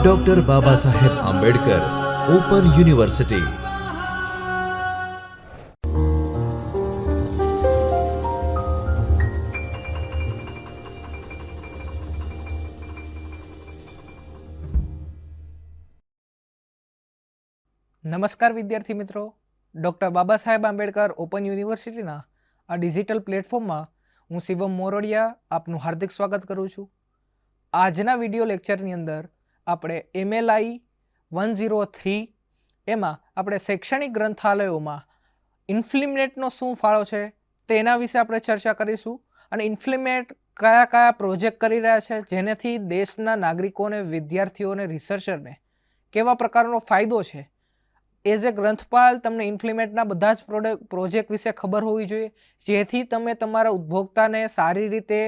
Doctor બાબા Saheb Ambedkar open university. નમસ્કાર વિદ્યાર્થી મિત્રો, ડૉક્ટર બાબા સાહેબ આંબેડકર ઓપન યુનિવર્સિટીના આ ડિજિટલ પ્લેટફોર્મમાં હું શિવમ મોરડિયા આપનું હાર્દિક સ્વાગત કરું છું. આજના વિડીયો લેક્ચરની અંદર આપણે MLI 103 એમાં આપણે શૈક્ષણિક ગ્રંથાલયોમાં ઇન્ફ્લિમેટનો શું ફાળો છે તેના વિશે આપણે ચર્ચા કરીશું અને ઇન્ફ્લિમેટ કયા કયા પ્રોજેક્ટ કરી રહ્યા છે જેનાથી દેશના નાગરિકોને, વિદ્યાર્થીઓને, રિસર્ચરને કેવા પ્રકારનો ફાયદો છે. એઝ એ ગ્રંથપાલ તમને ઇન્ફ્લિમેટના બધા જ પ્રોજેક્ટ વિશે ખબર હોવી જોઈએ, જેથી તમે તમારા ઉપભોક્તાને સારી રીતે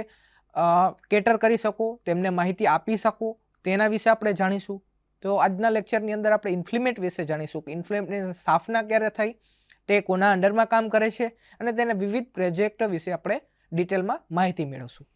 કેટર કરી શકો, તેમને માહિતી આપી શકો. તેના વિશે આપણે જાણીશું. તો આજના લેક્ચરની અંદર આપણે ઇન્ફ્લિમેટ વિશે જાણીશું કે ઇન્ફ્લિમેટની સ્થાપના ક્યારે થઈ, તે કોના અંડરમાં કામ કરે છે અને તેના વિવિધ પ્રોજેક્ટ વિશે આપણે ડિટેલમાં માહિતી મેળવશું.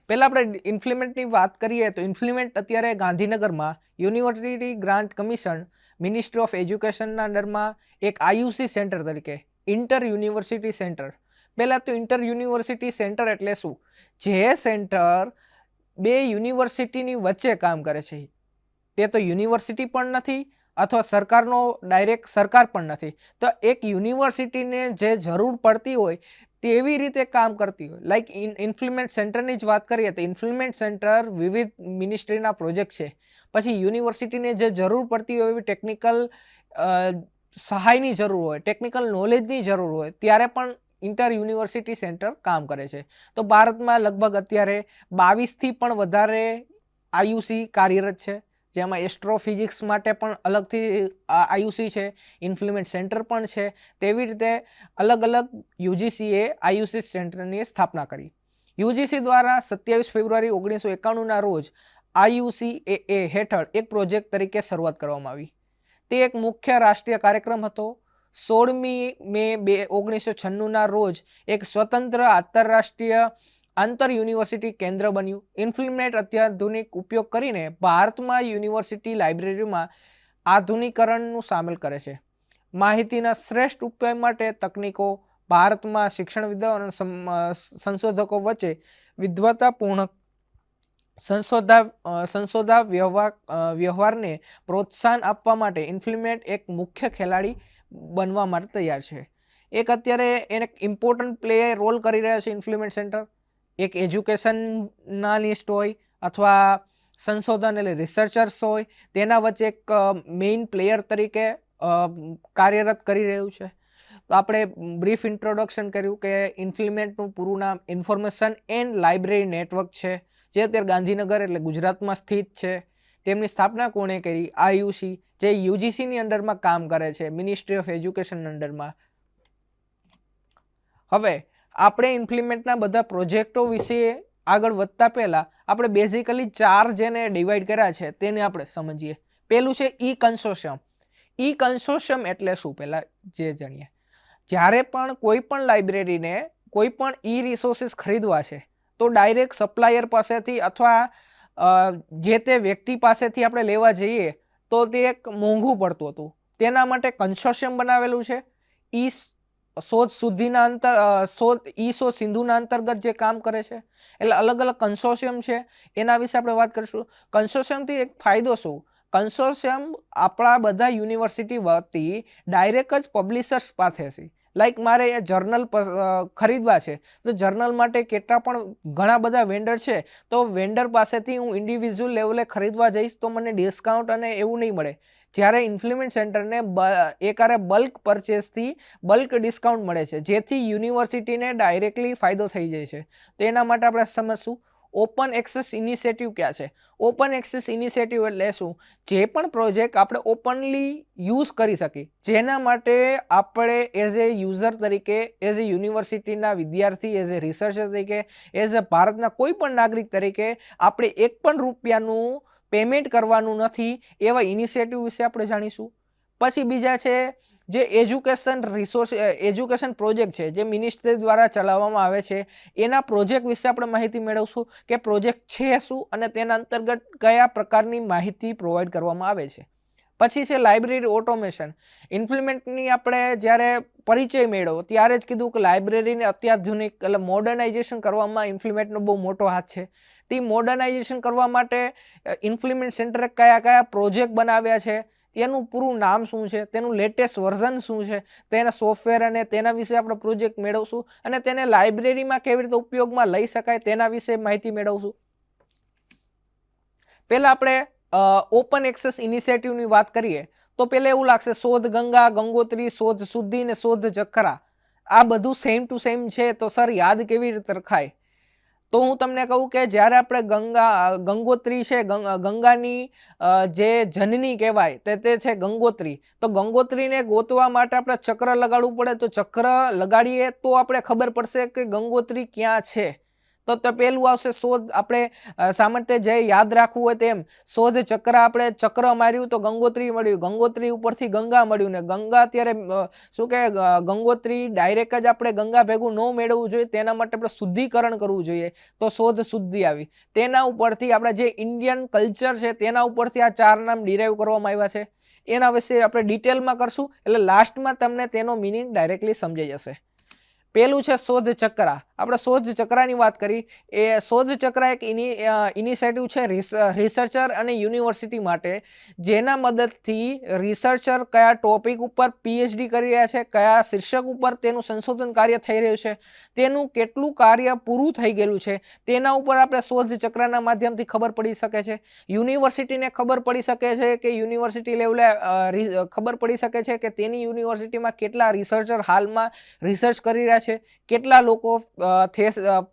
પહેલાં આપણે ઇન્ફ્લિમેટની વાત કરીએ તો ઇન્ફ્લિમેટ અત્યારે ગાંધીનગરમાં university grant commission, ministry of એજ્યુકેશનના અંડરમાં એક IUC સેન્ટર તરીકે ઇન્ટર યુનિવર્સિટી સેન્ટર. પહેલાં તો ઇન્ટર યુનિવર્સિટી સેન્ટર એટલે શું? જે સેન્ટર બે યુનિવર્સિટીની વચ્ચે કામ કરે છે. તે તો યુનિવર્સિટી પણ નથી અથવા સરકારનો ડાયરેક્ટ સરકાર પણ નથી, તો એક યુનિવર્સિટીને જે જરૂર પડતી હોય તેવી રીતે કામ કરતી હોય. લાઈક ઇન્ફ્લિમેટ સેન્ટરની જ વાત કરીએ તો ઇન્ફ્લિમેટ સેન્ટર વિવિધ મિનિસ્ટ્રીના પ્રોજેક્ટ છે. પછી યુનિવર્સિટીને જે જરૂર પડતી હોય એવી ટેકનિકલ સહાયની જરૂર હોય, ટેકનિકલ નોલેજની જરૂર હોય ત્યારે પણ ઇન્ટર યુનિવર્સિટી સેન્ટર કામ કરે છે. તો ભારતમાં લગભગ અત્યારે 22થી પણ વધારે IUC કાર્યરત છે, જેમાં એસ્ટ્રોફિઝિક્સ માટે પણ અલગથી IUC છે, ઇન્ફ્લિમેટ સેન્ટર પણ છે. તેવી રીતે અલગ અલગ UGCએ IUC સેન્ટરની સ્થાપના કરી. UGC દ્વારા 27 ફેબ્રુઆરી 1991ના રોજ IUCAA હેઠળ એક પ્રોજેક્ટ તરીકે શરૂઆત કરવામાં આવી. તે એક મુખ્ય રાષ્ટ્રીય કાર્યક્રમ હતો. 16મી મે 1996ના રોજ એક સ્વતંત્ર આંતરરાષ્ટ્રીય આંતર યુનિવર્સિટી કેન્દ્ર બન્યું. ઇન્ફ્લિમેટ અત્યાધુનિક ઉપયોગ કરીને ભારતમાં યુનિવર્સિટી લાઇબ્રેરીમાં આધુનિકરણનું સામેલ કરે છે. માહિતીના શ્રેષ્ઠ ઉપયોગ માટે તકનીકો, ભારતમાં શિક્ષણવિદો અને સંશોધકો વચ્ચે વિદ્વતાપૂર્ણ સંશોધન વ્યવહારને પ્રોત્સાહન આપવા માટે ઇન્ફ્લિમેટ એક મુખ્ય ખેલાડી બનવા માટે તૈયાર છે. એક અત્યારે એને ઇમ્પોર્ટન્ટ પ્લે રોલ કરી રહ્યા છે ઇન્ફ્લિમેટ સેન્ટર. એક એજ્યુકેશનના લિસ્ટ હોય અથવા સંશોધન એટલે રિસર્ચર્સ હોય, તેના વચ્ચે એક મેઇન પ્લેયર તરીકે કાર્યરત કરી રહ્યું છે. તો આપણે બ્રીફ ઇન્ટ્રોડક્શન કર્યું કે ઇન્ફ્લિમેટનું પૂરું નામ ઇન્ફોર્મેશન એન્ડ લાઇબ્રેરી નેટવર્ક છે, જે અત્યારે ગાંધીનગર એટલે ગુજરાતમાં સ્થિત છે. તેમની સ્થાપના કોણે કરી? IUC, જે UGCની અંડરમાં કામ કરે છે, મિનિસ્ટ્રી ઓફ એજ્યુકેશન અંડરમાં. હવે આપણે ઇન્ફ્લિમેટના બધા પ્રોજેક્ટો વિશે આગળ વધતા પહેલાં આપણે બેઝિકલી 4 જેને ડિવાઈડ કર્યા છે તેને આપણે સમજીએ. પહેલું છે કન્સોર્શિયમ. કન્સોર્શિયમ એટલે શું પહેલાં જે જાણીએ. જ્યારે પણ કોઈ પણ લાઇબ્રેરીને કોઈ પણ રિસોર્સિસ ખરીદવા છે તો ડાયરેક્ટ સપ્લાયર પાસેથી અથવા જે તે વ્યક્તિ પાસેથી આપણે લેવા જઈએ તો તે એક મોંઘું પડતું હતું. તેના માટે કન્સોર્શિયમ બનાવેલું છે. શોધ સિંધુના અંતર્ગત જે કામ કરે છે, એટલે અલગ અલગ કન્સોર્શિયમ છે. એના વિશે આપણે વાત કરીશું. કન્સોર્શિયમથી એક ફાયદો શું? કન્સોર્શિયમ આપણા બધા યુનિવર્સિટી વતી ડાયરેક્ટ જ પબ્લિશર્સ પાસેથી, લાઈક મારે એ જર્નલ ખરીદવા છે તો જર્નલ માટે કેટલા પણ ઘણા બધા વેન્ડર છે, તો વેન્ડર પાસેથી હું ઇન્ડિવિજ્યુઅલ લેવલે ખરીદવા જઈશ તો મને ડિસ્કાઉન્ટ અને એવું નહીં મળે. જ્યારે ઇન્ફ્લિમેટ સેન્ટરને એકારે બલ્ક પરચેસથી બલ્ક ડિસ્કાઉન્ટ મળે છે, જેથી યુનિવર્સિટીને ડાયરેક્ટલી ફાયદો થઈ જાય છે. તો એના માટે આપણે સમજશું ઓપન એક્સેસ ઇનિશિયેટિવ ક્યાં છે. ઓપન એક્સેસ ઇનિશિયેટિવ એટલે શું? જે પણ પ્રોજેક્ટ આપણે ઓપનલી યુઝ કરી શકીએ, જેના માટે આપણે એઝ એ યુઝર તરીકે, એઝ એ યુનિવર્સિટીના વિદ્યાર્થી, એઝ એ રિસર્ચર તરીકે, એઝ એ ભારતના કોઈ પણ નાગરિક તરીકે આપણે એક પણ રૂપિયાનું પેમેન્ટ કરવાનું નથી, એવા ઇનિશિયેટિવ વિશે આપણે જાણીશું. પછી બીજા છે જે એજ્યુકેશન પ્રોજેક્ટ છે જે મિનિસ્ટ્રી દ્વારા ચલાવવામાં આવે છે એના પ્રોજેક્ટ વિશે આપણે માહિતી મેળવશું કે પ્રોજેક્ટ છે શું અને તેના અંતર્ગત કયા પ્રકારની માહિતી પ્રોવાઈડ કરવામાં આવે છે. પછી છે લાઇબ્રેરી ઓટોમેશન. ઇમ્પ્લિમેન્ટની આપણે જ્યારે પરિચય મેળવ્યો ત્યારે જ કીધું કે લાઇબ્રેરીને અત્યાધુનિક એટલે મોડર્નાઇઝેશન કરવામાં ઇમ્પ્લિમેન્ટનો બહુ મોટો હાથ છે. તે મોડર્નાઇઝેશન કરવા માટે ઇમ્પ્લિમેન્ટ સેન્ટરે કયા કયા પ્રોજેક્ટ બનાવ્યા છે, તેનું પૂરું નામ શું છે, તેનું લેટેસ્ટ વર્ઝન શું છે, તેના સોફ્ટવેર અને તેના વિશે આપણે પ્રોજેક્ટ મેળવશું અને તેને લાઇબ્રેરીમાં કેવી રીતે ઉપયોગમાં લઈ શકાય તેના વિશે માહિતી મેળવશું. પહેલાં આપણે ઓપન એક્સેસ ઇનિશિયેટિવની વાત કરીએ તો પહેલાં એવું લાગશે શોધ ગંગા, ગંગોત્રી, શોધ શુદ્ધિ ને શોધ ચક્રા આ બધું સેમ ટુ સેમ છે, તો સર યાદ કેવી રીતે રખાય? તો હું તમને કહું કે જ્યારે આપણે ગંગોત્રી છે, ગંગાની જે જનની કહેવાય તે છે ગંગોત્રી. તો ગંગોત્રીને ગોતવા માટે આપણે ચક્ર લગાડવું પડે, તો ચક્ર લગાડીએ તો આપણે ખબર પડશે કે ગંગોત્રી ક્યાં છે. તો પહેલું આવશે શોધ. આપણે સામાન્ય જે યાદ રાખવું હોય તેમ શોધ ચક્ર, આપણે ચક્ર માર્યું તો ગંગોત્રી મળ્યું, ગંગોત્રી ઉપરથી ગંગા મળ્યું ને ગંગા અત્યારે શું કે ગંગોત્રી ડાયરેક્ટ જ આપણે ગંગા ભેગું ન મેળવવું જોઈએ, તેના માટે આપણે શુદ્ધિકરણ કરવું જોઈએ, તો શોધ શુદ્ધિ આવી. તેના ઉપરથી આપણે જે ઇન્ડિયન કલ્ચર છે તેના ઉપરથી આ 4 નામ ડિરાઈવ કરવામાં આવ્યા છે. એના વિશે આપણે ડિટેલમાં કરશું એટલે લાસ્ટમાં તમને તેનો મિનિંગ ડાયરેક્ટલી સમજાઈ જશે. પહેલું છે શોધ ચક્રા. આપણે શોધ ચક્રાની વાત કરી. એ શોધ ચક્ર એક ઇનિશિયેટિવ છે રિસર્ચર અને યુનિવર્સિટી માટે, જેના મદદથી રિસર્ચર કયા ટોપિક ઉપર પીએચડી કરી રહ્યા છે, કયા શીર્ષક ઉપર તેનું સંશોધન કાર્ય થઈ રહ્યું છે, તેનું કેટલું કાર્ય પૂરું થઈ ગયેલું છે, તેના ઉપર આપણે શોધ ચક્રના માધ્યમથી ખબર પડી શકે છે. યુનિવર્સિટીને ખબર પડી શકે છે કે યુનિવર્સિટી લેવલે ખબર પડી શકે છે કે તેની યુનિવર્સિટીમાં કેટલા રિસર્ચર હાલમાં રિસર્ચ કરી રહ્યા છે, કેટલા લોકો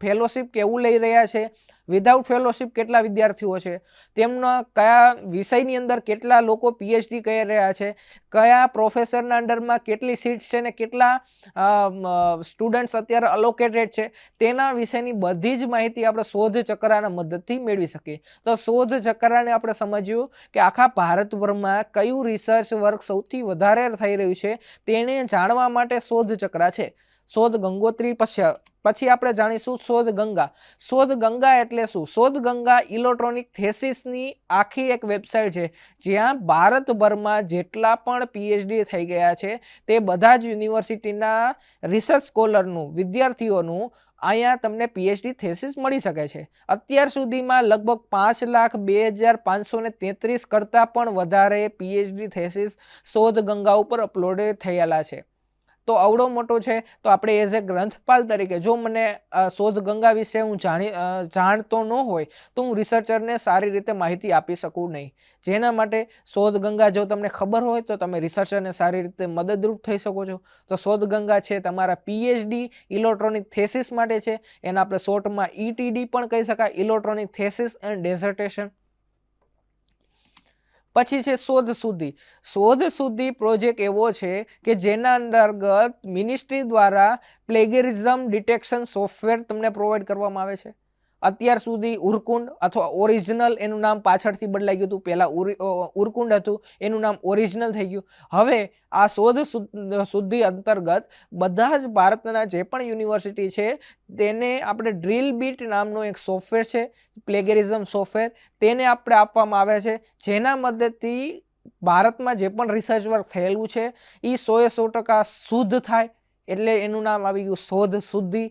ફેલોશિપ કેવું લઈ રહ્યા છે, વિધાઉટ ફેલોશિપ કેટલા વિદ્યાર્થીઓ છે, તેમના કયા વિષયની અંદર કેટલા લોકો પીએચડી કરી રહ્યા છે, કયા પ્રોફેસરના અંડરમાં કેટલી સીટ્સ છે ને કેટલા સ્ટુડન્ટ્સ અત્યારે અલોકેટેડ છે, તેના વિશેની બધી જ માહિતી આપણે શોધ ચક્રના મદદથી મેળવી શકીએ. તો શોધ ચક્રાને આપણે સમજ્યું કે આખા ભારતભરમાં કયું રિસર્ચ વર્ક સૌથી વધારે થઈ રહ્યું છે તેને જાણવા માટે શોધ ચક્ર છે. શોધ ગંગોત્રી પછી આપણે જાણીશું શોધ ગંગા. શોધ ગંગા એટલે શું? શોધ ગંગા ઇલેક્ટ્રોનિક થેસિસની આખી એક વેબસાઇટ છે જ્યાં ભારતભરમાં જેટલા પણ પીએચડી થઈ ગયા છે તે બધા જ યુનિવર્સિટીના રિસર્ચ સ્કોલરનું, વિદ્યાર્થીઓનું અહીંયા તમને પીએચડી થેસિસ મળી શકે છે. અત્યાર સુધીમાં લગભગ 5,02,533 કરતાં પણ વધારે પીએચડી થેસિસ શોધ ગંગા ઉપર અપલોડ થયેલા છે. તો અવડો મોટો છે, તો આપણે એઝ એ ગ્રંથપાલ તરીકે જો મને શોધ ગંગા વિશે હું જાણતો ન હોય તો હું રિસર્ચરને સારી રીતે માહિતી આપી શકું નહીં. જેના માટે શોધ ગંગા જો તમને ખબર હોય તો તમે રિસર્ચરને સારી રીતે મદદરૂપ થઈ શકો છો. તો શોધ ગંગા છે તમારા પીએચડી ઇલેક્ટ્રોનિક થેસિસ માટે છે. એના આપણે શોર્ટમાં ઇટીડી પણ કહી શકાય, ઇલેક્ટ્રોનિક થેસિસ એન્ડ ડેઝર્ટેશન. પછી છે શોધ શુદ્ધિ. શોધ શુદ્ધિ પ્રોજેક્ટ એવો છે કે જેના અંતર્ગત મિનિસ્ટ્રી દ્વારા પ્લેગેરિઝમ ડિટેક્શન સોફ્ટવેર તમને પ્રોવાઈડ કરવામાં આવે છે. અત્યાર સુધી ઉરકુંડ અથવા ઓરિજિનલ એનું નામ પાછળથી બદલાઈ ગયું હતું. પહેલાં ઉરકુંડ હતું, એનું નામ ઓરિજિનલ થઈ ગયું. હવે આ શોધ શુદ્ધિ અંતર્ગત બધા જ ભારતના જે પણ યુનિવર્સિટી છે તેને આપણે ડ્રીલ બીટ નામનો એક સોફ્ટવેર છે, પ્લેગેરિઝમ સોફ્ટવેર, તેને આપણે આપવામાં આવે છે, જેના મદદથી ભારતમાં જે પણ રિસર્ચ વર્ક થયેલું છે એ 100% શુદ્ધ થાય. એટલે એનું નામ આવી ગયું શોધ શુદ્ધિ.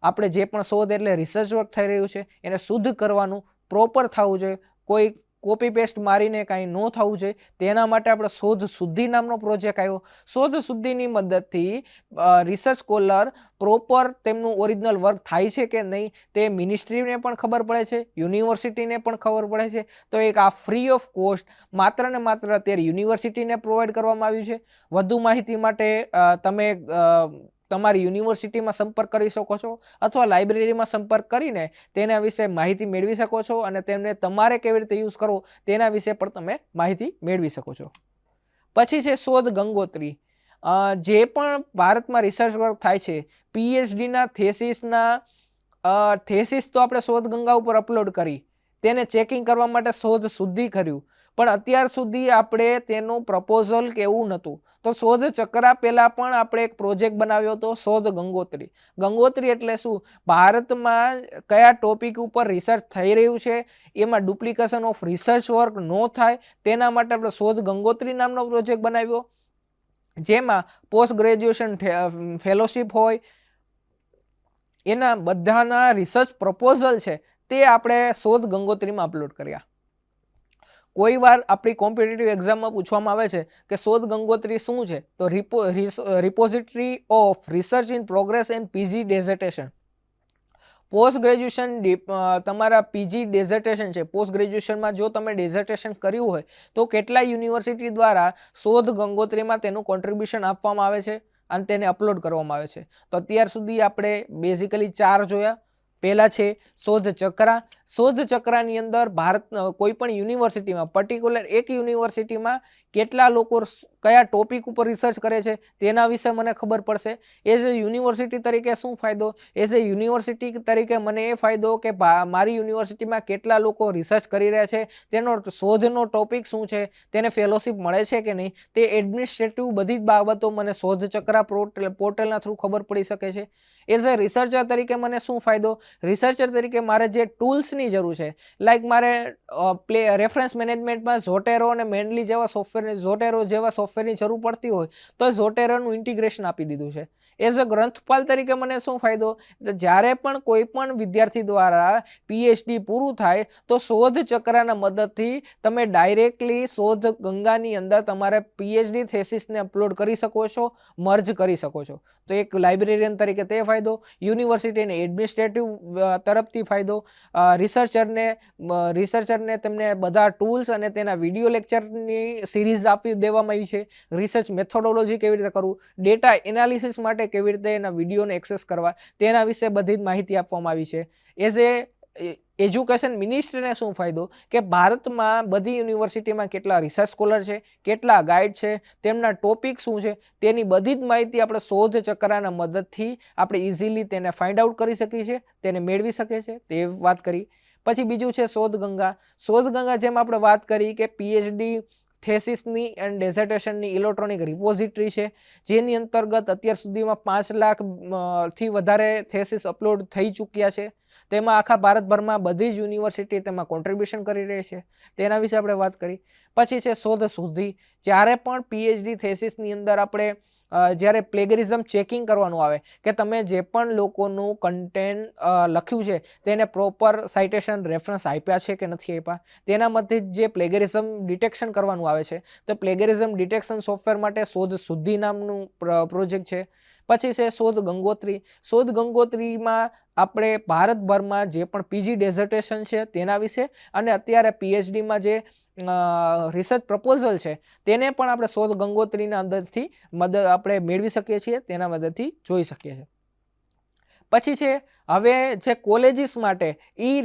આપણે જે પણ શોધ એટલે રિસર્ચ વર્ક થઈ રહ્યું છે એને શુદ્ધ કરવાનું, પ્રોપર થવું જોઈએ, કોઈ કોપી પેસ્ટ મારીને કાંઈ ન થવું જોઈએ. તેના માટે આપણે શોધ શુદ્ધિ નામનો પ્રોજેક્ટ આવ્યો. શોધ શુદ્ધિની મદદથી રિસર્ચ સ્કોલર પ્રોપર તેમનું ઓરિજિનલ વર્ક થાય છે કે નહીં તે મિનિસ્ટ્રીને પણ ખબર પડે છે, યુનિવર્સિટીને પણ ખબર પડે છે. તો એક આ ફ્રી ઓફ કોસ્ટ માત્ર ને માત્ર અત્યારે યુનિવર્સિટીને પ્રોવાઈડ કરવામાં આવ્યું છે. વધુ માહિતી માટે તમે તમારી યુનિવર્સિટીમાં સંપર્ક કરી શકો છો અથવા લાઇબ્રેરીમાં સંપર્ક કરીને તેના વિશે માહિતી મેળવી શકો છો અને તેમને તમારે કેવી રીતે યુઝ કરવો તેના વિશે પણ તમે માહિતી મેળવી શકો છો. પછી છે શોધ ગંગોત્રી. જે પણ ભારતમાં રિસર્ચ વર્ક થાય છે, પીએચડીના થેસિસ તો આપણે શોધ ગંગા ઉપર અપલોડ કરી, તેને ચેકિંગ કરવા માટે શોધ શુદ્ધિ કર્યું. પણ અત્યાર સુધી આપણે તેનું પ્રપોઝલ કે એવું નહોતું. તો શોધ ચક્રા પહેલાં પણ આપણે એક પ્રોજેક્ટ બનાવ્યો હતો, શોધ ગંગોત્રી. ગંગોત્રી એટલે શું? ભારતમાં કયા ટોપિક ઉપર રિસર્ચ થઈ રહ્યું છે, એમાં ડુપ્લિકેશન ઓફ રિસર્ચ વર્ક ન થાય તેના માટે આપણે શોધ ગંગોત્રી નામનો પ્રોજેક્ટ બનાવ્યો, જેમાં પોસ્ટ ગ્રેજ્યુએશન ફેલોશિપ હોય, એના બધાના રિસર્ચ પ્રપોઝલ છે તે આપણે શોધ ગંગોત્રીમાં અપલોડ કર્યા. કોઈ વાર આપણી કોમ્પિટિટિવ એક્ઝામમાં પૂછવામાં આવે છે કે શોધ ગંગોત્રી શું છે, તો repository of research in progress and PG dissertation. Post graduation તમારા પીજી ડેઝર્ટેશન છે, પોસ્ટ ગ્રેજ્યુએશનમાં જો તમે ડેઝર્ટેશન કર્યું હોય તો કેટલા યુનિવર્સિટી દ્વારા શોધ ગંગોત્રીમાં તેનું કોન્ટ્રીબ્યુશન આપવામાં આવે છે અને તેને અપલોડ કરવામાં આવે છે. તો અત્યાર સુધી આપણે બેઝિકલી 4 જોયા. પહેલા છે શોધ ચક્રા. શોધ ચક્રાની અંદર ભારત કોઈ પણ યુનિવર્સિટીમાં, પર્ટિક્યુલર એક યુનિવર્સિટીમાં કેટલા લોકો કયા ટોપિક ઉપર રિસર્ચ કરે છે તેના વિશે મને ખબર પડશે. એઝ એ યુનિવર્સિટી તરીકે શું ફાયદો? એઝ એ યુનિવર્સિટી તરીકે મને એ ફાયદો કે મારી યુનિવર્સિટીમાં કેટલા લોકો રિસર્ચ કરી રહ્યા છે, તેનો શોધનો ટોપિક શું છે, તેને ફેલોશિપ મળે છે કે નહીં, તે એડમિનિસ્ટ્રેટિવ બધી જ બાબતો મને શોધ ચક્રા પોર્ટલના થ્રુ ખબર પડી શકે છે. એઝ એ રિસર્ચર તરીકે મને શું ફાયદો? રિસર્ચર તરીકે મારે જે ટૂલ્સની જરૂર છે, લાઈક મારે રેફરન્સ મેનેજમેન્ટમાં ઝોટેરો અને મેન્ડલી જેવા સોફ્ટવેરની જરૂર પડતી હોય તો ઝોટેરોનું ઇન્ટિગ્રેશન આપી દીધું છે. એઝ અ ગ્રંથપાલ તરીકે મને શું ફાયદો? જ્યારે પણ કોઈ પણ વિદ્યાર્થી દ્વારા પીએચડી પૂરું થાય તો શોધ ચક્રના મદદથી તમે ડાયરેક્ટલી શોધ ગંગાની અંદર તમારે પીએચડી થેસિસને અપલોડ કરી શકો છો, મર્જ કરી શકો છો. તો એક લાઇબ્રેરિયન તરીકે તે ફાયદો, યુનિવર્સિટીને એડમિનિસ્ટ્રેટિવ તરફથી ફાયદો, રિસર્ચરને તેમને બધા ટૂલ્સ અને તેના વિડીયો લેક્ચરની સિરીઝ આપી દેવામાં આવી છે. રિસર્ચ મેથોડોલોજી કેવી રીતે કરવું, ડેટા એનાલિસિસ માટે કેવી રીતે એના વિડીયોને એક્સેસ કરવા, તેના વિશે બધી જ માહિતી આપવામાં આવી છે. એઝ એ એજ્યુકેશન મિનિસ્ટ્રીને શું ફાયદો કે ભારતમાં બધી યુનિવર્સિટીમાં કેટલા રિસર્ચ સ્કોલર છે, કેટલા ગાઈડ છે, તેમના ટોપિક શું છે, તેની બધી જ માહિતી આપણે શોધ ચક્રના મદદથી આપણે ઇઝીલી તેને ફાઇન્ડ આઉટ કરી શકીએ છીએ, તેને મેળવી શકીએ છીએ. તે વાત કરી. પછી બીજું છે શોધ ગંગા. શોધ ગંગા જેમ આપણે વાત કરી કે પીએચડી થેસિસની એન્ડ ડેઝર્ટેશનની ઇલેક્ટ્રોનિક રિપોઝિટરી છે, જેની અંતર્ગત અત્યાર સુધીમાં 5 લાખથી વધારે થેસિસ અપલોડ થઈ ચૂક્યા છે. તેમાં આખા ભારતભરમાં બધી જ યુનિવર્સિટી તેમાં કોન્ટ્રીબ્યુશન કરી રહી છે. તેના વિશે આપણે વાત કરી. પછી છે શોધ શુદ્ધિ. જ્યારે પણ પીએચડી થેસિસની અંદર આપણે જ્યારે પ્લેગરિઝમ ચેકિંગ કરવાનું આવે કે તમે જે પણ લોકોનું કન્ટેન્ટ લખ્યું છે તેને પ્રોપર સાઇટેશન રેફરન્સ આપ્યા છે કે નથી આપ્યા, તેના મধ্যે જે પ્લેગરિઝમ ડિટેક્શન કરવાનું આવે છે તો પ્લેગરિઝમ ડિટેક્શન સોફ્ટવેર માટે શોધ શુદ્ધિ નામનું પ્રોજેક્ટ છે. પછી છે શોધ ગંગોત્રી. શોધ ગંગોત્રીમાં આપણે ભારતભરમાં જે પણ પીજી ડેઝર્ટેશન છે તેના વિશે અને અત્યારે પીએચડીમાં જે રિસર્ચ પ્રપોઝલ છે તેને પણ આપણે શોધ ગંગોત્રીના અંદરથી આપણે મેળવી શકીએ છીએ, તેના મદદથી જોઈ શકીએ છીએ. પછી છે હવે જે કોલેજીસ માટે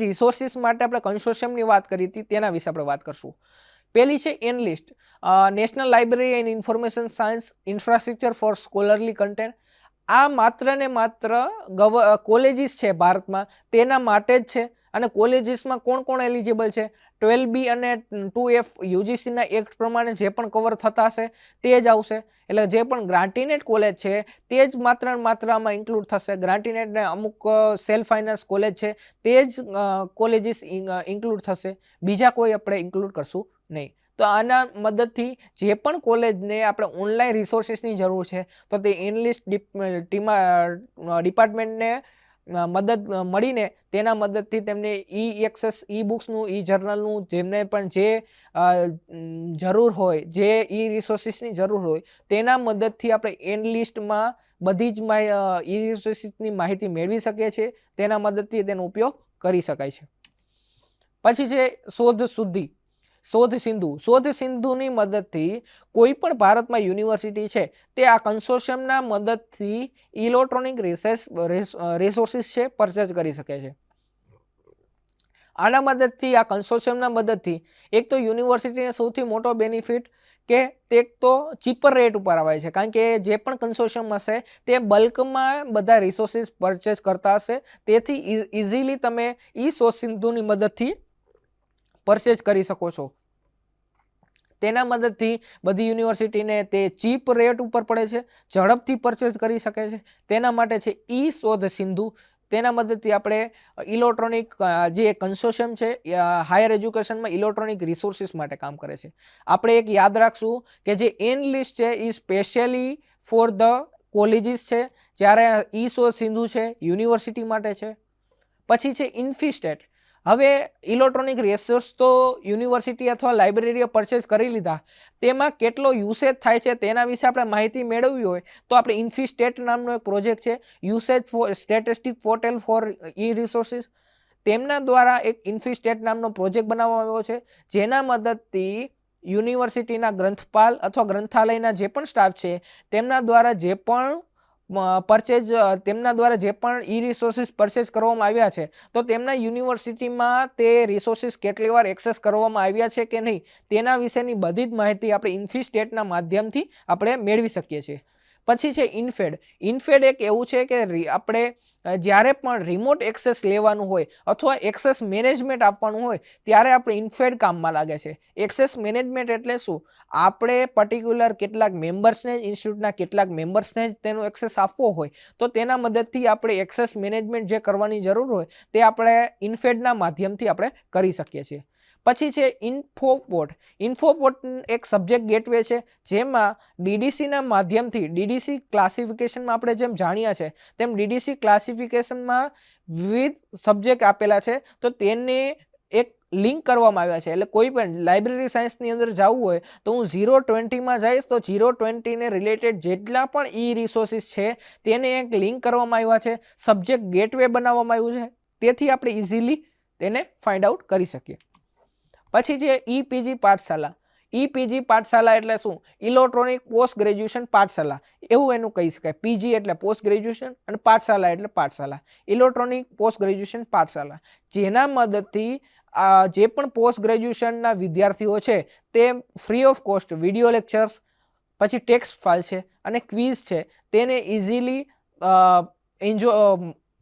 રિસોર્સિસ માટે આપણે કન્સોર્શિયમની વાત કરી હતી, તેના વિશે આપણે વાત કરશું. પહેલી છે analyst, national library and information science infrastructure for scholarly content. આ માત્ર ને માત્ર કોલેજીસ છે ભારતમાં તેના માટે જ છે. અને કોલેજીસમાં કોણ કોણ એલિજિબલ છે? 12B અને 2F યુજીસીના એક્ટ પ્રમાણે જે પણ કવર થતા હશે તે જ આવશે. એટલે જે પણ ગ્રાન્ટીનેટ કોલેજ છે તે જ માત્ર આમાં ઇન્ક્લુડ થશે. ગ્રાન્ટીનેટને અમુક સેલ્ફ ફાઇનાન્સ કોલેજ છે તે જ કોલેજીસ ઇન્ક્લુડ થશે, બીજા કોઈ આપણે ઇન્ક્લુડ કરશું નહીં. તો આના મદદથી જે પણ કોલેજને આપણે ઓનલાઈન રિસોર્સિસની જરૂર છે તો તે એનલિસ્ટ ડિપાર્ટમેન્ટને મદદ મળીને તેના મદદથી તેમને એક્સેસ, બુક્સનું, જર્નલનું, જેમને પણ જે જરૂર હોય, જે રિસોર્સિસની જરૂર હોય તેના મદદથી આપણે એનલિસ્ટમાં બધી જ રિસોર્સિસની માહિતી મેળવી શકીએ છીએ. તેના મદદથી તેનો ઉપયોગ કરી શકાય છે. પછી છે શોધ શુદ્ધિ. શોધ સિંધુ. શોધ સિંધુની મદદથી કોઈ પણ ભારતમાં યુનિવર્સિટી છે તે આ કન્સોર્શિયમના મદદથી ઇલેક્ટ્રોનિક રિસોર્સિસ છે પરચેઝ કરી શકે છે. આના મદદથી, આ કન્સોર્શિયમના મદદથી એક તો યુનિવર્સિટીને સૌથી મોટો બેનિફિટ કે તે તો ચીપર રેટ ઉપર આવે છે, કારણ કે જે પણ કન્સોર્શિયમ હશે તે બલ્કમાં બધા રિસોર્સિસ પરચેઝ કરતા હશે. તેથી ઇઝીલી તમે શોધ સિંધુની મદદથી પરચેઝ કરી શકો છો. તેના મદદથી બધી યુનિવર્સિટીને તે ચીપ રેટ ઉપર પડે છે, ઝડપથી પરચેઝ કરી શકે છે. તેના માટે છે ઈ શોધ સિંધુ. તેના મદદથી આપણે ઇલેક્ટ્રોનિક જે કન્સોર્શિયમ છે હાયર એજ્યુકેશનમાં ઇલેક્ટ્રોનિક રિસોર્સિસ માટે કામ કરે છે. આપણે એક યાદ રાખશું કે જે એનલિસ્ટ છે એ સ્પેશિયલી ફોર ધ કોલેજીસ છે, જ્યારે ઈ શોધ સિંધુ છે યુનિવર્સિટી માટે છે. પછી છે ઇન્ફીસ્ટેટ. હવે ઇલેક્ટ્રોનિક રિસોર્સ તો યુનિવર્સિટી અથવા લાઇબ્રેરીએ પરચેઝ કરી લીધા, તેમાં કેટલો યુસેજ થાય છે તેના વિશે આપણે માહિતી મેળવવી હોય તો આપણે ઇન્ફીસ્ટેટ નામનો એક પ્રોજેક્ટ છે, યુસેજ સ્ટેટિસ્ટિક પોર્ટલ ફોર ઈ રિસોર્સિસ. તેમના દ્વારા એક ઇન્ફીસ્ટેટ નામનો પ્રોજેક્ટ બનાવવામાં આવ્યો છે, જેના મદદથી યુનિવર્સિટીના ગ્રંથપાલ અથવા ગ્રંથાલયના જે પણ સ્ટાફ છે તેમના દ્વારા જે પણ ઈ રિસોર્સિસ પરચેઝ કરવામાં આવ્યા છે તો તેમના યુનિવર્સિટીમાં તે રિસોર્સિસ કેટલી વાર એક્સેસ કરવામાં આવ્યા છે કે નહીં તેના વિશેની બધી જ માહિતી આપણે ઇન્ફીસ્ટેટના માધ્યમથી આપણે મેળવી શકીએ છીએ. પછી છે ઇનફેડ. ઇનફેડ એક એવું છે કે આપણે જ્યારે પણ રિમોટ એક્સેસ લેવાનું હોય અથવા એક્સેસ મેનેજમેન્ટ આપવાનું હોય ત્યારે આપણે ઇનફેડ કામમાં લાગે છે. એક્સેસ મેનેજમેન્ટ એટલે શું? આપણે પર્ટિક્યુલર કેટલાક મેમ્બર્સને જ ઇન્સ્ટિટ્યૂટના કેટલાક મેમ્બર્સને જ તેનો એક્સેસ આપવો હોય તો તેના મદદથી આપણે એક્સેસ મેનેજમેન્ટ જે કરવાની જરૂર હોય તે આપણે ઇનફેડના માધ્યમથી આપણે કરી શકીએ છીએ. પછી છે ઇન્ફોપોર્ટ. ઇન્ફોપોર્ટ એક સબ્જેક્ટ ગેટવે છે, જેમાં ડીડીસીના માધ્યમથી ડીડીસી ક્લાસિફિકેશનમાં આપણે જેમ જાણ્યા છે તેમ ડીડીસી ક્લાસિફિકેશનમાં વિવિધ સબ્જેક્ટ આપેલા છે તો તેને એક લિંક કરવામાં આવ્યા છે. એટલે કોઈ પણ લાઇબ્રેરી સાયન્સની અંદર જવું હોય તો હું 020માં જઈશ તો 020ને રિલેટેડ જેટલા પણ ઈ રિસોર્સિસ છે તેને એક લિંક કરવામાં આવ્યા છે, સબ્જેક્ટ ગેટવે બનાવવામાં આવ્યું છે, તેથી આપણે ઇઝીલી તેને ફાઇન્ડ આઉટ કરી શકીએ. પછી છે ઈપીજી પાઠશાલા. ઈપીજી પાઠશાલા એટલે શું? ઇલેક્ટ્રોનિક પોસ્ટ ગ્રેજ્યુએશન પાઠશાલા, એવું એનું કહી શકાય. પીજી એટલે પોસ્ટ ગ્રેજ્યુએશન અને પાઠશાલા એટલે પાઠશાલા. ઇલેક્ટ્રોનિક પોસ્ટ ગ્રેજ્યુએશન પાઠશાલા, જેના મદદથી જે પણ પોસ્ટ ગ્રેજ્યુએશનના વિદ્યાર્થીઓ છે તે free of cost video lectures, પછી ટેક્સ્ટ ફાઇલ છે અને ક્વિઝ છે તેને ઇઝીલી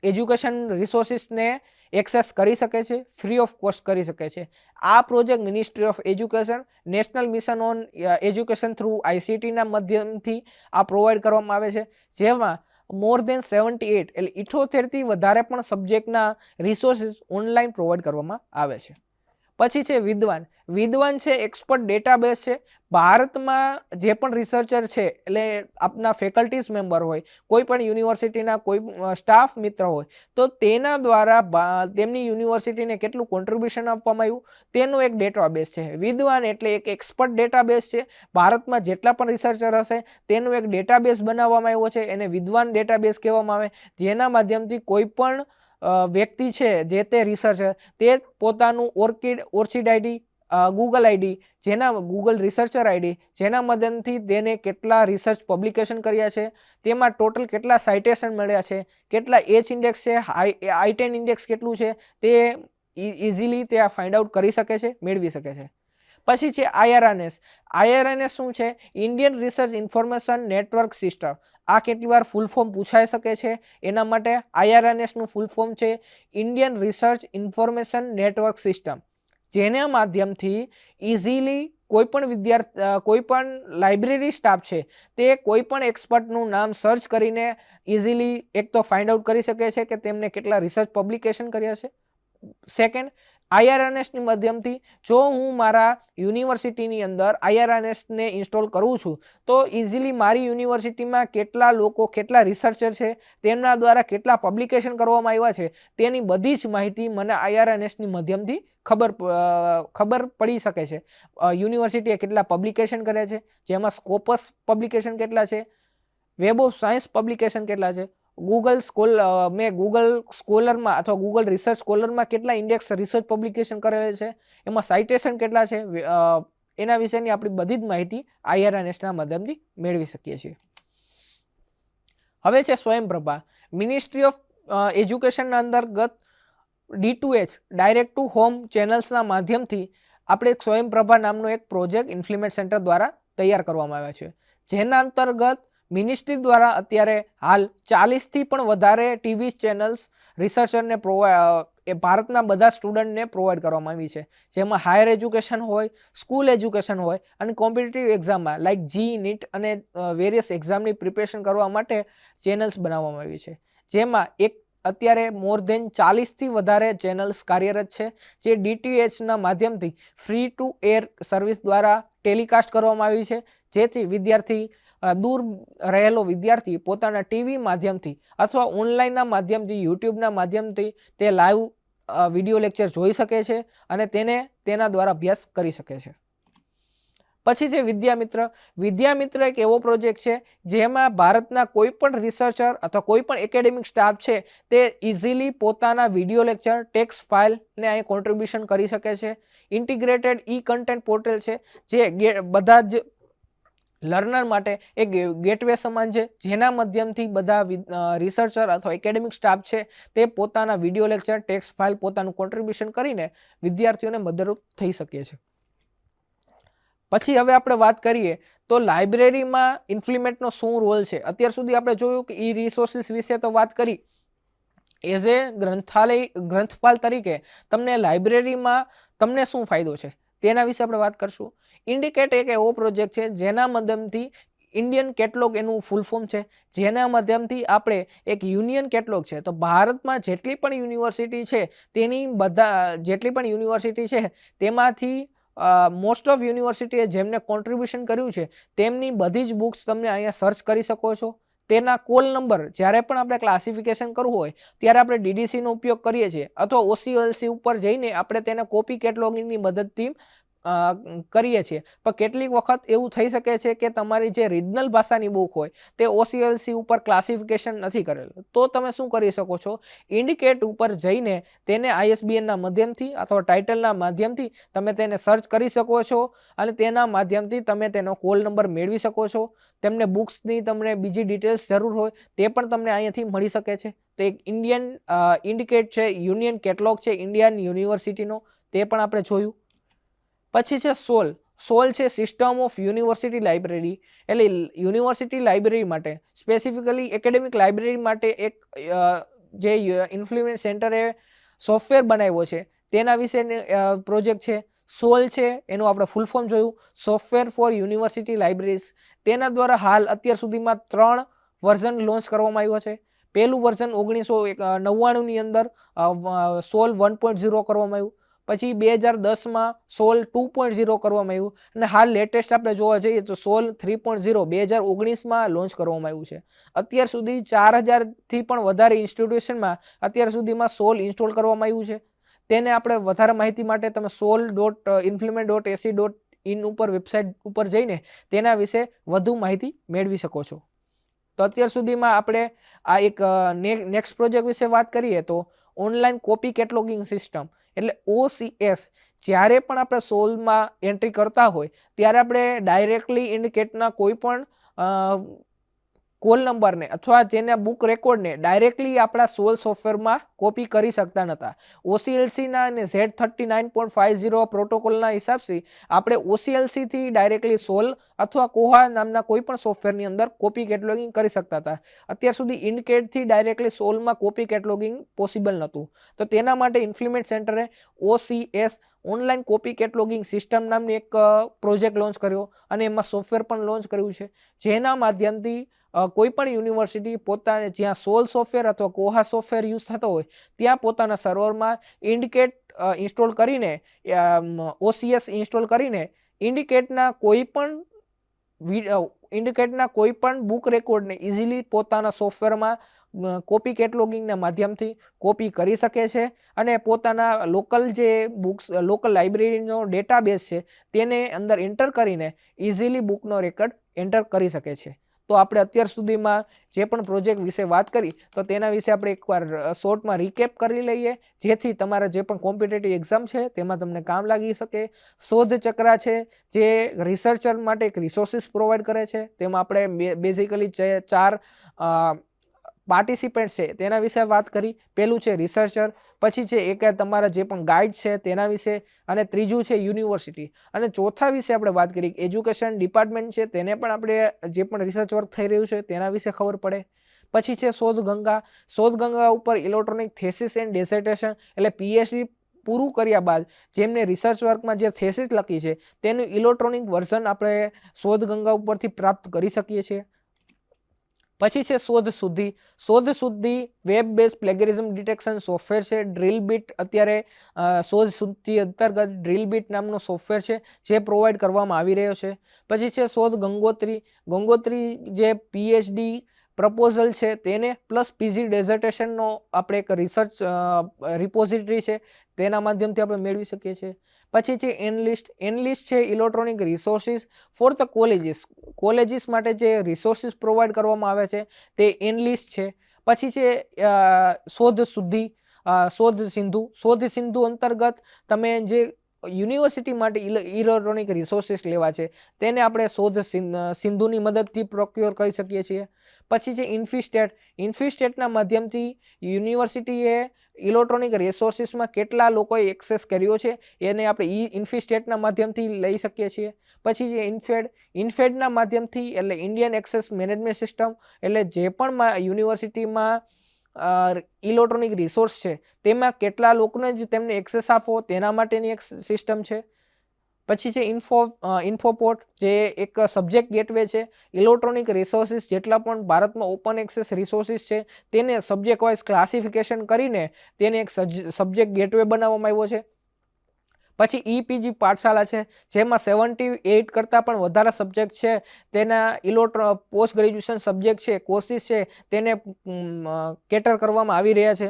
એજ્યુકેશન રિસોર્સિસને એક્સેસ કરી શકે છે, ફ્રી ઓફ કોસ્ટ કરી શકે છે. આ project ministry of education, national mission on education through આઈસીટીના માધ્યમથી આ પ્રોવાઈડ કરવામાં આવે છે, જેમાં મોર દેન 78 એટલે 78થી વધારે પણ સબ્જેક્ટના રિસોર્સિસ ઓનલાઈન પ્રોવાઈડ કરવામાં આવે છે. પછી છે વિદ્વાન. વિદ્વાન છે એક્સપર્ટ ડેટાબેઝ છે. ભારતમાં જે પણ રિસર્ચર છે એટલે આપના ફેકલ્ટીઝ મેમ્બર હોય, કોઈ પણ યુનિવર્સિટીના કોઈ સ્ટાફ મિત્ર હોય તો તેના દ્વારા તેમની યુનિવર્સિટીને કેટલું કોન્ટ્રીબ્યુશન આપવામાં આવ્યું તેનું એક ડેટાબેઝ છે. વિદ્વાન એટલે એક એક્સપર્ટ ડેટાબેઝ છે. ભારતમાં જેટલા પણ રિસર્ચર હશે તેનું એક ડેટાબેઝ બનાવવામાં આવ્યો છે, એને વિદ્વાન ડેટાબેઝ કહેવામાં આવે, જેના માધ્યમથી કોઈ પણ વ્યક્તિ છે જે તે રિસર્ચર તે પોતાનું orchid ID, Google ID, Google researcher ID, જેના મદદથી તેને કેટલા રિસર્ચ પબ્લિકેશન કર્યા છે, તેમાં ટોટલ કેટલા સાઇટેશન મળ્યા છે, કેટલા એચ ઇન્ડેક્સ છે, I10 ઇન્ડેક્સ કેટલું છે તે ઇઝીલી તે ફાઇન્ડ આઉટ કરી શકે છે, મેળવી શકે છે. પછી છે IRNS. IRNS શું છે? Indian research information network system. આ કેટલી વાર ફૂલ ફોર્મ પૂછાઈ શકે છે, એના માટે IRNSનું ફૂલ ફોર્મ છે Indian research information network system, જેના માધ્યમથી ઇઝીલી કોઈ પણ લાઇબ્રેરી સ્ટાફ છે તે કોઈ પણ એક્સપર્ટનું નામ સર્ચ કરીને ઇઝીલી એક તો ફાઇન્ડ આઉટ કરી શકે છે કે તેમને કેટલા રિસર્ચ પબ્લિકેશન કર્યા છે. સેકન્ડ, IRNSની માધ્યમથી જો હું મારા યુનિવર્સિટીની અંદર IRNSને ઇન્સ્ટોલ કરું છું તો ઇઝીલી મારી યુનિવર્સિટીમાં કેટલા લોકો, કેટલા રિસર્ચર છે, તેમના દ્વારા કેટલા પબ્લિકેશન કરવામાં આવ્યા છે તેની બધી જ માહિતી મને IRNSની માધ્યમથી ખબર પડી શકે છે. યુનિવર્સિટીએ કેટલા પબ્લિકેશન કર્યા છે, જેમાં સ્કોપસ પબ્લિકેશન કેટલા છે, વેબ ઓફ સાયન્સ પબ્લિકેશન કેટલા છે, ગૂગલ સ્કોલરમાં અથવા ગૂગલ રિસર્ચ સ્કોલરમાં કેટલા ઇન્ડેક્સ રિસર્ચ પબ્લિકેશન કરેલા છે, એમાં સાઇટેશન કેટલા છે, એના વિશેની આપણી બધી જ માહિતી IRNSના માધ્યમથી મેળવી શકીએ છીએ. હવે છે સ્વયંપ્રભા. મિનિસ્ટ્રી ઓફ એજ્યુકેશનના અંતર્ગત D2H ડાયરેક્ટ ટુ હોમ ચેનલ્સના માધ્યમથી આપણે સ્વયંપ્રભા નામનો એક પ્રોજેક્ટ ઇન્ફ્લિમેન્ટ સેન્ટર દ્વારા તૈયાર કરવામાં આવ્યા છે, જેના અંતર્ગત મિનિસ્ટ્રી દ્વારા અત્યારે હાલ 40થી પણ વધારે ટીવી ચેનલ્સ રિસર્ચરને ભારતના બધા સ્ટુડન્ટને પ્રોવાઈડ કરવામાં આવી છે, જેમાં હાયર એજ્યુકેશન હોય, સ્કૂલ એજ્યુકેશન હોય અને કોમ્પિટિટિવ એક્ઝામમાં લાઇક જી, નીટ અને વેરિયસ એક્ઝામની પ્રિપેરેશન કરવા માટે ચેનલ્સ બનાવવામાં આવી છે, જેમાં અત્યારે મોર દેન 40થી વધારે ચેનલ્સ કાર્યરત છે, જે DTHના માધ્યમથી ફ્રી ટુ એર સર્વિસ દ્વારા ટેલિકાસ્ટ કરવામાં આવી છે, જેથી દૂર રહેલો વિદ્યાર્થી પોતાના ટીવી માધ્યમથી અથવા ઓનલાઈનના માધ્યમથી, યુટ્યુબના માધ્યમથી તે લાઈવ વિડીયો લેક્ચર જોઈ શકે છે અને તેના દ્વારા અભ્યાસ કરી શકે છે. પછી છે વિદ્યામિત્ર એક એવો પ્રોજેક્ટ છે જેમાં ભારતના કોઈ પણ રિસર્ચર અથવા કોઈ પણ એકેડેમિક સ્ટાફ છે તે ઇઝીલી પોતાના વિડીયો લેક્ચર, ટેક્સ્ટ ફાઇલને અહીં કોન્ટ્રીબ્યુશન કરી શકે છે. ઇન્ટિગ્રેટેડ કન્ટેન્ટ પોર્ટલ છે જે બધા જ લર્નર માટે એક ગેટવે સમાન છે, જેના માધ્યમથી બધા રિસર્ચર અથવા એકેડેમિક સ્ટાફ છે તે પોતાના વિડીયો લેક્ચર, ટેક્સ્ટ ફાઇલ પોતાનું કોન્ટ્રીબ્યુશન કરીને વિદ્યાર્થીઓને મદદરૂપ થઈ શકે છે. પછી હવે આપણે વાત કરીએ તો લાઇબ્રેરીમાં ઇન્ફ્લિમેન્ટનો શું રોલ છે. અત્યાર સુધી આપણે જોયું કે રિસોર્સિસ વિશે તો વાત કરી. એઝ એ ગ્રંથપાલ તરીકે તમને લાઇબ્રેરીમાં તમને શું ફાયદો છે તેના વિશે આપણે વાત કરશું. ઇન્ડિકેટ એક એવો પ્રોજેક્ટ છે જેના માધ્યમથી ઇન્ડિયન કેટલોગ એનું ફૂલ ફોર્મ છે, જેના માધ્યમથી આપણે એક યુનિયન કેટલોગ છે, તો ભારતમાં જેટલી પણ યુનિવર્સિટી છે જેટલી પણ યુનિવર્સિટી છે તેમાંથી મોસ્ટ ઓફ યુનિવર્સિટીએ જેમને કોન્ટ્રીબ્યુશન કર્યું છે તેમની બધી જ બુક્સ તમને અહીંયા સર્ચ કરી શકો છો. તેના કોલ નંબર જ્યારે પણ આપણે ક્લાસિફિકેશન કરવું હોય ત્યારે આપણે DDCનો ઉપયોગ કરીએ છીએ અથવા OCLC ઉપર જઈને આપણે તેને કોપી કેટલોગિંગની મદદથી કરીએ છીએ. પણ કેટલીક વખત એવું થઈ શકે છે કે તમારી જે રિજનલ ભાષાની બુક હોય તે OCLC ઉપર ક્લાસિફિકેશન નથી કરેલું, તો તમે શું કરી શકો છો, ઇન્ડિકેટ ઉપર જઈને તેને ISBNના માધ્યમથી અથવા ટાઇટલના માધ્યમથી તમે તેને સર્ચ કરી શકો છો અને તેના માધ્યમથી તમે તેનો કોલ નંબર મેળવી શકો છો. તેમને બુક્સની તમને બીજી ડિટેલ્સ જરૂર હોય તે પણ તમને અહીંયાથી મળી શકે છે. તો એક ઇન્ડિકેટ છે, યુનિયન કેટલોગ છે ઇન્ડિયન યુનિવર્સિટીનો, તે પણ આપણે જોયું. પછી છે સોલ છે સિસ્ટમ ઓફ યુનિવર્સિટી લાઇબ્રેરી, એટલે યુનિવર્સિટી લાઇબ્રેરી માટે સ્પેસિફિકલી એકેડેમિક લાઇબ્રેરી માટે એક જે ઇન્ફ્લુએન્સ સેન્ટરે સોફ્ટવેર બનાવ્યો છે તેના વિશે પ્રોજેક્ટ છે. સોલ છે એનું આપણે ફૂલ ફોર્મ જોયું, સોફ્ટવેર ફોર યુનિવર્સિટી લાઇબ્રેરીઝ. તેના દ્વારા હાલ અત્યાર સુધીમાં 3 વર્ઝન લોન્ચ કરવામાં આવ્યો છે. પહેલું વર્ઝન 1999ની અંદર સોલ 1.0 કરવામાં આવ્યું, પછી 2010માં સોલ 2.0 કરવામાં આવ્યું અને હાલ લેટેસ્ટ આપણે જોવા જઈએ તો સોલ 3.0 2019માં લોન્ચ કરવામાં આવ્યું છે. અત્યાર સુધી 4000થી પણ વધારે ઇન્સ્ટિટ્યુશનમાં અત્યાર સુધીમાં સોલ ઇન્સ્ટોલ કરવામાં આવ્યું છે. તેને આપણે વધારે માહિતી માટે તમે sol.implement.ac.in ઉપર વેબસાઇટ ઉપર જઈને તેના વિશે વધુ માહિતી મેળવી શકો છો. તો અત્યાર સુધીમાં આપણે આ એક નેક્સ્ટ પ્રોજેક્ટ વિશે વાત કરીએ તો ઓનલાઈન કોપી કેટલોગિંગ સિસ્ટમ એટલે OCS. જ્યારે પણ આપણે સોલમાં એન્ટ્રી કરતા હોય ત્યારે આપણે ડાયરેક્ટલી ઇન્ડિકેટના કોઈ પણ કોલ નંબરને અથવા તેના બુક રેકોર્ડને ડાયરેક્ટલી આપણા સોલ સોફ્ટવેરમાં કોપી કરી શકતા નહોતા. OCLCના અને Z39.50 પ્રોટોકોલના હિસાબથી આપણે OCLCથી ડાયરેક્ટલી સોલ અથવા કોહા નામના કોઈ પણ સોફ્ટવેરની અંદર કોપી કેટલોગિંગ કરી શકતા હતા. અત્યાર સુધી ઇન્ડિકેટથી ડાયરેક્ટલી સોલમાં કોપી કેટલોગિંગ પોસિબલ નહોતું. તો તેના માટે ઇન્ફ્લિમેન્ટ સેન્ટરે OCS ઓનલાઈન કોપી કેટલોગિંગ સિસ્ટમ નામની એક પ્રોજેક્ટ લોન્ચ કર્યો અને એમાં સોફ્ટવેર પણ લોન્ચ કર્યું છે, જેના માધ્યમથી કોઈ પણ યુનિવર્સિટી પોતાને જ્યાં સોલ સોફ્ટવેર અથવા કોહા સોફ્ટવેર યુઝ થતો હોય ત્યાં પોતાના સર્વરમાં ઇન્ડિકેટ ઇન્સ્ટોલ કરીને OCS ઇન્સ્ટોલ કરીને ઇન્ડિકેટના કોઈ પણ બુક રેકોર્ડને ઇઝીલી પોતાના સોફ્ટવેરમાં કોપી કેટલોગિંગના માધ્યમથી કોપી કરી શકે છે અને પોતાના લોકલ લાઇબ્રેરીનો ડેટાબેઝ છે તેને અંદર એન્ટર કરીને ઇઝીલી બુકનો રેકોર્ડ એન્ટર કરી શકે છે. તો આપણે અત્યાર સુધીમાં જે પણ પ્રોજેક્ટ વિશે વાત કરી તો તેના વિશે આપણે એકવાર શોર્ટમાં રિકેપ કરી લઈએ, જેથી તમારા જે પણ કોમ્પિટિટિવ એક્ઝામ છે તેમાં તમને કામ લાગી શકે. શોધ ચક્રા છે જે રિસર્ચર માટે એક રિસોર્સિસ પ્રોવાઈડ કરે છે. તેમાં આપણે બેઝિકલી 4 પાર્ટિસિપન્ટ છે તેના વિશે વાત કરી. પહેલું છે રિસર્ચર, પછી છે એક તમારા જે પણ ગાઈડ છે તેના વિશે, અને ત્રીજું છે યુનિવર્સિટી, અને ચોથા વિશે આપણે વાત કરી એજ્યુકેશન ડિપાર્ટમેન્ટ છે તેને પણ આપણે જે પણ રિસર્ચ વર્ક થઈ રહ્યું છે તેના વિશે ખબર પડે. પછી છે શોધ ગંગા. શોધ ગંગા ઉપર ઇલેક્ટ્રોનિક થેસિસ એન્ડ ડિસર્ટેશન એટલે PhD પૂરું કર્યા બાદ જેમને રિસર્ચ વર્કમાં જે થેસિસ લખી છે તેનું ઇલેક્ટ્રોનિક વર્ઝન આપણે શોધ ગંગા ઉપરથી પ્રાપ્ત કરી શકીએ છીએ. પછી છે શોધ શુદ્ધિ. શોધ શુદ્ધિ વેબ બેઝ પ્લેગરિઝમ ડિટેક્શન સોફ્ટવેર છે. ડ્રીલ બીટ અત્યારે શોધ શુદ્ધિ અંતર્ગત ડ્રીલ બીટ નામનો સોફ્ટવેર છે જે પ્રોવાઈડ કરવામાં આવી રહ્યો છે. પછી છે શોધ ગંગોત્રી. ગંગોત્રી જે PhD પ્રપોઝલ છે તેને પ્લસ PG ડેઝર્ટેશનનો આપણે એક રિસર્ચ રિપોઝિટરી છે તેના માધ્યમથી આપણે મેળવી શકીએ છીએ. પછી છે એનલિસ્ટ. એનલિસ્ટ છે electronic resources for the colleges. Colleges માટે જે રિસોર્સિસ પ્રોવાઈડ કરવામાં આવે છે તે એનલિસ્ટ છે. પછી છે શોધ શુદ્ધિ, શોધ સિંધુ. શોધ સિંધુ અંતર્ગત તમે જે યુનિવર્સિટી માટે ઇલેક્ટ્રોનિક રિસોર્સિસ લેવા છે તેને આપણે શોધ સિંધુની મદદથી પ્રોક્યોર કરી શકીએ છીએ. પછી છે ઇન્ફિસ્ટેટ. ઇન્ફિસ્ટેટના માધ્યમથી યુનિવર્સિટીએ ઇલેક્ટ્રોનિક રિસોર્સિસમાં કેટલા લોકોએ એક્સેસ કર્યો છે એને આપણે ઇન્ફિસ્ટેટના માધ્યમથી લઈ શકીએ છીએ. પછી છે ઇન્ફેડ. ઇન્ફેડના માધ્યમથી એટલે ઇન્ડિયન એક્સેસ મેનેજમેન્ટ સિસ્ટમ એટલે જે પણ યુનિવર્સિટીમાં ઇલેક્ટ્રોનિક રિસોર્સ છે તેમાં કેટલા લોકોને જ તેમને એક્સેસ આપવો તેના માટેની એક સિસ્ટમ છે. પછી છે ઇન્ફોપોર્ટ જે એક સબ્જેક્ટ ગેટવે છે. ઇલેક્ટ્રોનિક રિસોર્સિસ જેટલા પણ ભારતમાં ઓપન એક્સેસ રિસોર્સિસ છે તેને સબ્જેક્ટ વાઇઝ ક્લાસિફિકેશન કરીને તેને એક સબ્જેક્ટ ગેટવે બનાવવામાં આવ્યો છે. પછી EPG પાઠશાલા છે જેમાં 78 કરતાં પણ વધારે સબ્જેક્ટ છે તેના પોસ્ટ ગ્રેજ્યુએશન સબ્જેક્ટ છે કોર્સિસ છે તેને કેટર કરવામાં આવી રહ્યા છે,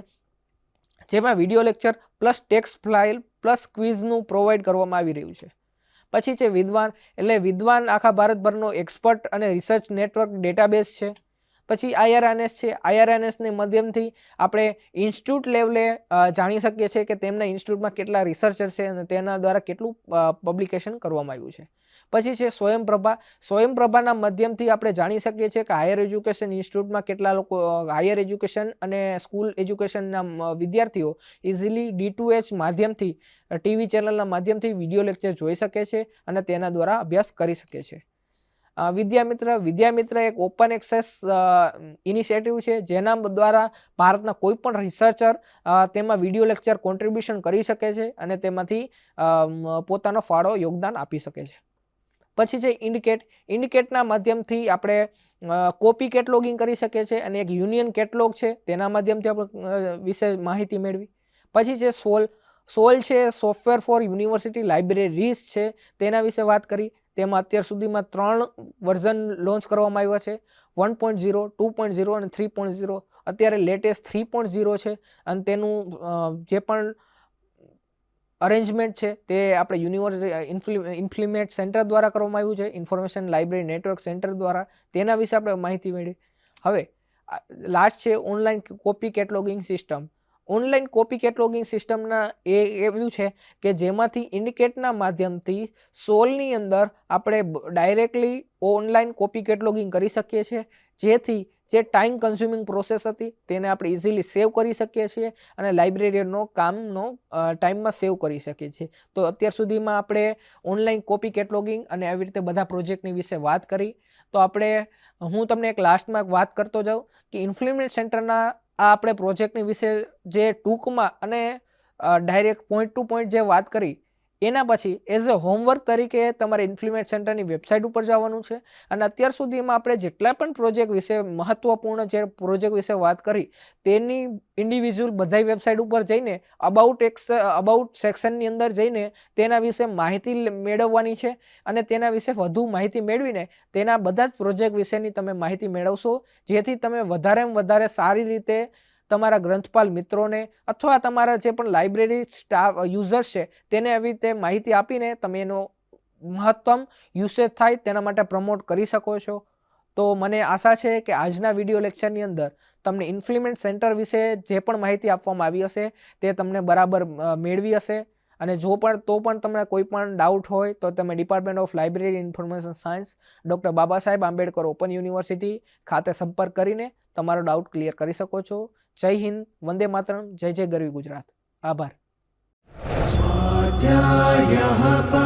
જેમાં video lecture plus text file plus ક્વિઝનું પ્રોવાઈડ કરવામાં આવી રહ્યું છે. પછી છે વિદ્વાન. એટલે વિદ્વાન આખા ભારતભરનો એક્સપર્ટ અને રિસર્ચ નેટવર્ક ડેટાબેઝ છે. પછી IRNS છે. IRNSને માધ્યમથી આપણે ઇન્સ્ટિટ્યૂટ લેવલે જાણી શકીએ છીએ કે તેમના ઇન્સ્ટિટ્યૂટમાં કેટલા રિસર્ચર છે અને તેના દ્વારા કેટલું પબ્લિકેશન કરવામાં આવ્યું છે. પછી છે સ્વયંપ્રભા. સ્વયંપ્રભાના માધ્યમથી આપણે જાણી શકીએ છીએ કે હાયર એજ્યુકેશન ઇન્સ્ટિટ્યૂટમાં કેટલા લોકો હાયર એજ્યુકેશન અને સ્કૂલ એજ્યુકેશનના વિદ્યાર્થીઓ ઇઝીલી D2H માધ્યમથી TV ચેનલના માધ્યમથી વિડીયો લેક્ચર જોઈ શકે છે અને તેના દ્વારા અભ્યાસ કરી શકે છે. વિદ્યામિત્ર. વિદ્યામિત્ર એક ઓપન એક્સેસ ઇનિશિયેટિવ છે જેના દ્વારા ભારતના કોઈ પણ રિસર્ચર તેમાં વિડીયો લેક્ચર કોન્ટ્રીબ્યુશન કરી શકે છે અને તેમાંથી પોતાનો ફાળો યોગદાન આપી શકે છે. પછી છે ઇન્ડિકેટ. ઇન્ડિકેટના માધ્યમથી આપણે કોપી કેટલોગિંગ કરી શકીએ છીએ અને એક યુનિયન કેટલોગ છે તેના માધ્યમથી આપણે વિશે માહિતી મેળવી. પછી છે સોલ. સોલ છે સોફ્ટવેર ફોર યુનિવર્સિટી લાઇબ્રેરીઝ છે તેના વિશે વાત કરી. તેમાં અત્યાર સુધીમાં 3 વર્ઝન લોન્ચ કરવામાં આવ્યા છે 1.0, 2.0 અને 3.0. અત્યારે લેટેસ્ટ 3.0 છે અને તેનું જે પણ અરેન્જમેન્ટ છે તે આપણે યુનિવર્સિટી ઇન્ફ્લિમેન્ટ સેન્ટર દ્વારા કરવામાં આવ્યું છે, ઇન્ફોર્મેશન લાઇબ્રેરી નેટવર્ક સેન્ટર દ્વારા. તેના વિશે આપણે માહિતી મેળવી. હવે લાસ્ટ છે online copy કેટલોગિંગ system. Online copy કેટલોગિંગ સિસ્ટમના એવું છે કે જેમાંથી ઇન્ડિકેટના માધ્યમથી સોલની અંદર આપણે ડાયરેક્ટલી ઓનલાઈન કોપી કેટલોગિંગ કરી શકીએ છીએ, જેથી જે ટાઈમ કન્ઝ્યુમિંગ પ્રોસેસ હતી તેને આપણે ઇઝીલી સેવ કરી શકીએ છીએ અને લાઇબ્રેરીનો કામનો ટાઈમમાં સેવ કરી શકીએ છીએ. તો અત્યાર સુધીમાં આપણે ઓનલાઈન કોપી કેટલોગિંગ અને આવી રીતે બધા પ્રોજેક્ટની વિશે વાત કરી. તો હું તમને એક લાસ્ટમાં વાત કરતો જાઉં કે ઇન્ફ્લિમેન્ટ સેન્ટરના આ આપણે પ્રોજેક્ટની વિશે જે ટૂંકમાં અને ડાયરેક્ટ પોઈન્ટ ટુ પોઈન્ટ જે વાત કરી એના પછી એઝ અ હોમવર્ક તરીકે તમારે ઇન્ફ્લિમેન્ટ સેન્ટરની વેબસાઇટ ઉપર જવાનું છે અને અત્યાર સુધીમાં આપણે જેટલા પણ પ્રોજેક્ટ વિશે મહત્વપૂર્ણ જે પ્રોજેક્ટ વિશે વાત કરી તેની ઇન્ડિવિજ્યુઅલ બધાય વેબસાઇટ ઉપર જઈને અબાઉટ સેક્શનની અંદર જઈને તેના વિશે માહિતી મેળવવાની છે અને તેના વિશે વધુ માહિતી મેળવીને તેના બધા જ પ્રોજેક્ટ વિશેની તમે માહિતી મેળવશો, જેથી તમે વધારેમાં વધારે સારી રીતે તમારા ગ્રંથપાલ મિત્રોને અથવા તમારા જે પણ લાઇબ્રેરી સ્ટાફ યુઝર્સ છે તેને આવી રીતે માહિતી આપીને તમે એનો મહત્તમ યુસેજ થાય તેના માટે પ્રમોટ કરી શકો છો. તો મને આશા છે કે આજના વિડીયો લેક્ચરની અંદર તમને ઇન્ફ્લિમેન્ટ સેન્ટર વિશે જે પણ માહિતી આપવામાં આવી હશે તે તમને બરાબર મેળવી હશે અને જો પણ તમને કોઈ પણ ડાઉટ હોય તો તમે department of library information science doctor Baba Saheb Ambedkar open university ખાતે સંપર્ક કરીને તમારો ડાઉટ ક્લિયર કરી શકો છો. જય હિન્દ, વંદે માતરમ, જય જય ગરવી ગુજરાત. આભાર. स्वाध्यायः